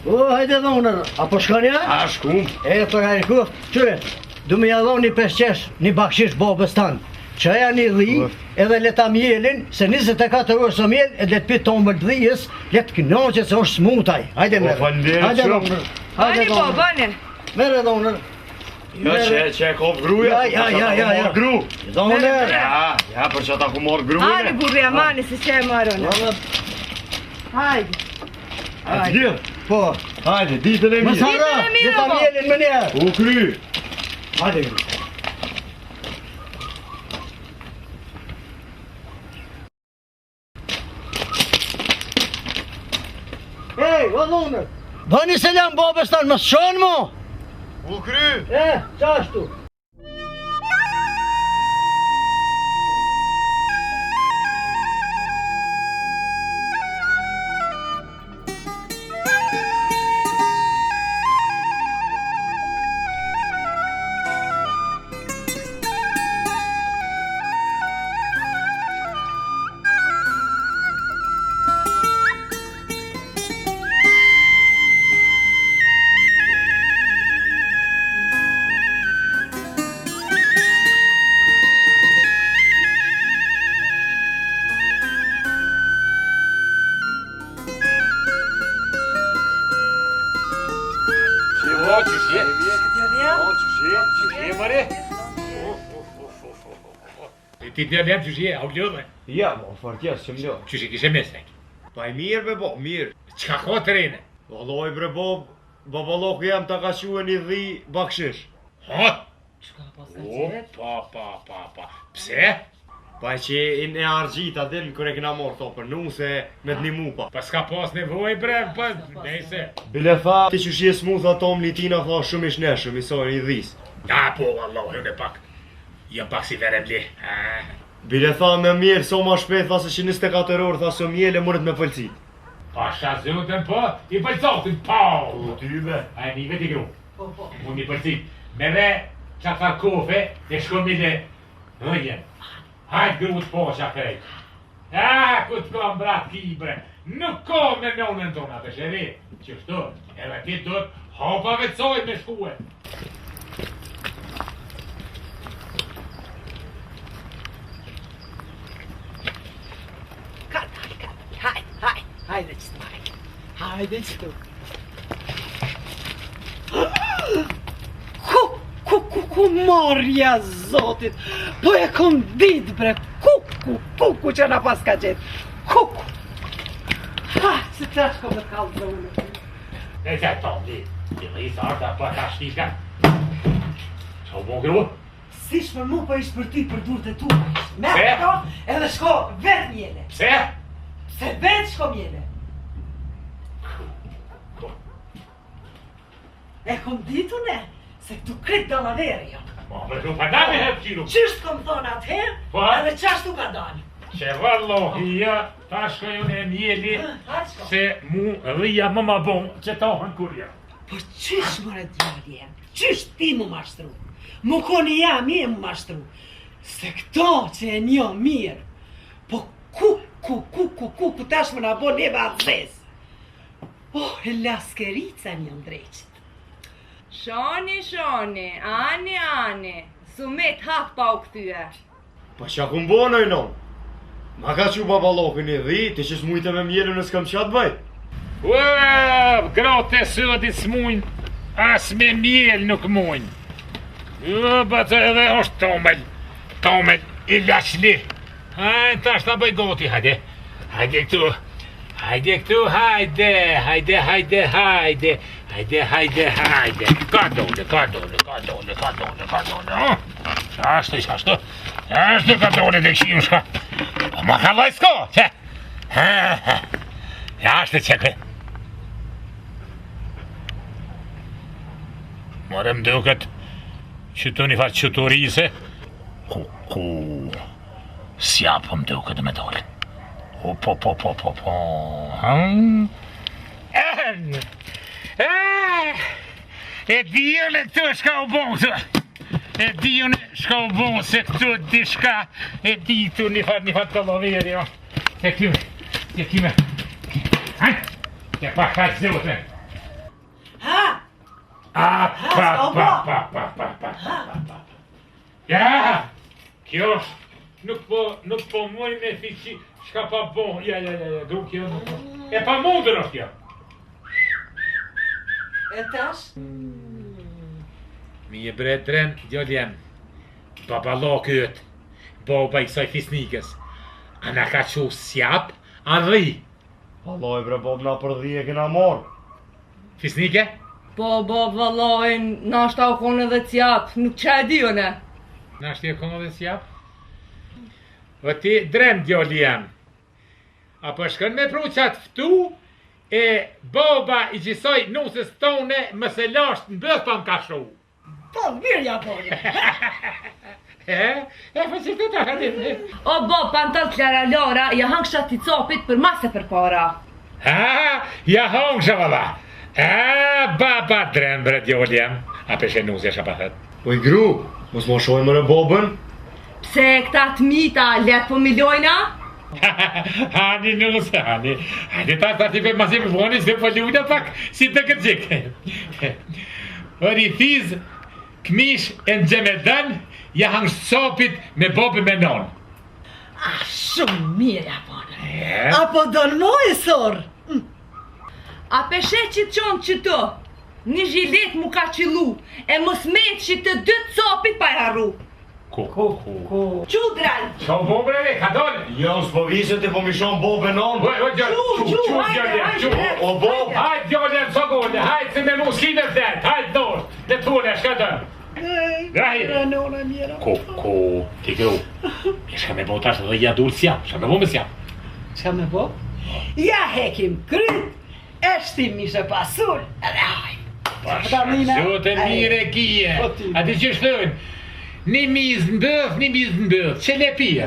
O, hajde dhonër, apo shkon ja? A shkum? E, për hajde ku, qyre, du me ja dhoni 5 qesh, një bakshish babës tanë. Që aja një dhi, edhe leta mjelin, se 24 orë së mjel, edhe të pitë tonë më të dhijës, letë kënoqet se është smutaj. Hajde mere. Hajde dhonër. Bani po, bani. Mere dhonër. Jo, që e kop gruja. Ja. Gru. Dhonër. Ja, për që ta ku morë grujnë. Ani burri amani, se që e marone. Hajde. Hajde, gjithë. Po. Hajde, ditën e mirë. Mësara, leta mjelin më njerë. U kry. Hajde gru. Ej, o dhonër. Bëni selam babës tanë, më shonë mo. U kry. Qashtu. Ti të jam që shje, au lëdhe. Ja, mo, fartjes që më lëdhe. Që shi kishe meslek. Pa i mirë be bo, mirë. Qka ko të rejne? Valloj bre bo, baballoku jam ta ka shue një dhi bakshish. Ha? Qka pas ka O, qëtë? pa. Pse? Pa që e argjita din kër e kina morë to për nu se me t'ni mu pa. Pa s'ka pas nevoj bre, pa, nejse. Bile tha, ti që shje smutha tom litina tha shumë i shneshëm, i sojnë i dhis. Ja, po, Allah, unë pak. Jam pak si vere bli. Bile tha me mirë, so ma shpejt, tha se që 24 orë, tha se mjele mëret me pëlcit. Pa shazutën po, i pëlcotin, po. O ty be. A një veti gru. Po. Unë i pëlcit. Me ve, qa tha kofe, e shkomile rëgjen. Hajt gru të po qa krejt. Ku t'kom brat ki bre. Nuk ko me nonën tona, të shëri. Qështu, edhe ti tut, hopave coj me shkue. Hajde që të hajde. Hajde që të. Ku marja zotit. Po e kom dit bre. Ku që na pas ka qetë. Ku. Ha, se të shko me kalë zonë. E që tonë di. Ti dhe i sarta pa ta shtika. Qa u bon gru? Si shme mu po ishë për ty për durët e tu. Merë to edhe shko vetë mjene. Pse? Se vetë shko mjene. E kom ditu ne, se këtu kretë dalaveri jo. Ma për këtu pa da me hep qiru. Qështë kom thonë atëherë, Po? edhe qashtu ka dalë. Që vallohia, ta shkojun e mjeli, Ha, shko. se mu dhija më ma bon që tohën kurja. Po qysh mëre djali jem, qysh ti mu mashtru, mu koni jam je mu mashtru, se këto që e njo mirë, po ku tash më na bo neve atzes. Oh, e laskerica një ndreqit. Shoni, ani, sumet hak pa u këtyre. Pa qa ku mbonoj non? Ma ka që baballoku një dhi, ti që s'mujte me mjele në s'kam qatë bëj? Gratë e sëdit s'mujnë, as me mjel nuk mujnë. Bëtë edhe është tomel, i lashli. Hajde, tash ta bëj goti, hajde këtu. Hajde. Ka dole. Qashtu ka dole dhe këshim shka. Ma ka lajsko, që? Jashtë të qekë. Morëm duket që tu një farë qëturise. Ku, s'japëm duket me dole. Po. E dijon e këtu shka u bon këtu. E dijon shka u bon se këtu dishka e ditu një farë të loveri. Te kyme. Hajt, te pa ka zhutën. Ja, kjo është, nuk po muj me fiqi, shka pa bo, ja, dru kjo nuk po. E pa mundër është kjo. E tash? Mi e bre dren, djali jem, babalo këtë, boba i kësaj fisnikës, a na ka qu sjap, a dhi. Allah e bre bob na për dhije kena morë. Fisnike? Po, vallojn, nashta u konë edhe cjap, nuk qa e dio ne. Nashti e konë dhe sjap? O ti dren, djali jem, apo shkën me pru qatë ftu, e boba i gjisoj nusës tone më se lasht në bëth pa më ka shu. Po, mirë ja po. Po që të të hadin. O, Bob, pantal Klara Lara, ja hangsha ti copit për mase për para. Ja hangsha valla. Baba dren bre djoli jem, a peshe nusë e shapa thet. Oj gru, mos mo shojmë më bobën. Pse këta të mita, let po milojna? Hani nusë, hani. Hani ta ti për masim voni se po lujna pak si të kërgjik. Ori fiz, këmish e në gjemedan, ja hangsh copit me bobe me non. Shumë mirë ja po. Apo don moj sor? A peshe që të qonë që të, një zhilet mu ka qilu, e mos me që të dy copit pa e harru. Ku? Qudran! Qo bobe re, ka dole? Jo, s'po visët e po mishon bobën on. O bob, Hajt djole në sogole, hajt se me muskine vdet, hajt dorë, dhe tune, shka dërë. Ranona mjera. Ku, ti gru, e shka me bo tash dhe ja dulë sjam, shka me bo me sjam. Qa me bo? Ja hekim kryt, eshtim ishe pasul, edhe hajmë. Që të mire kije, a ti që shtojnë, një mizë në bëth, që le pia.